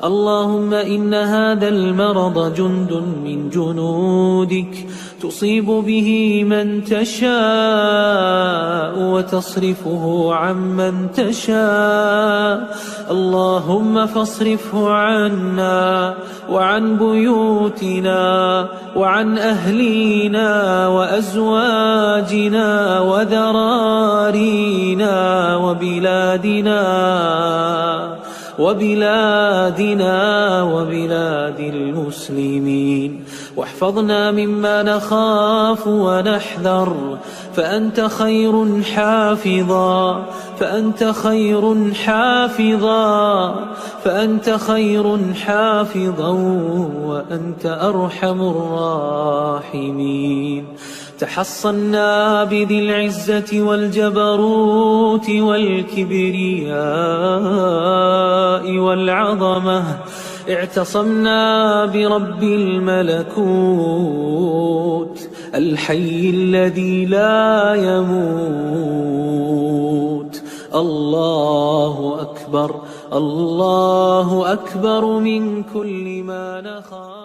اللهم إن هذا المرض جند من جنودك تصيب به من تشاء وتصرفه عمن تشاء. اللهم فاصرفه عنا وعن بيوتنا وعن أهلينا وأزواجنا وذرارينا وبلاد المسلمين. واحفظنا مما نخاف ونحذر، فأنت خير حافظا وأنت أرحم الراحمين. تحصنا بذي العزة والجبروت والكبرياء والعظمة، اعتصمنا برب الملكوت الحي الذي لا يموت. الله أكبر، الله أكبر من كل ما نخاف.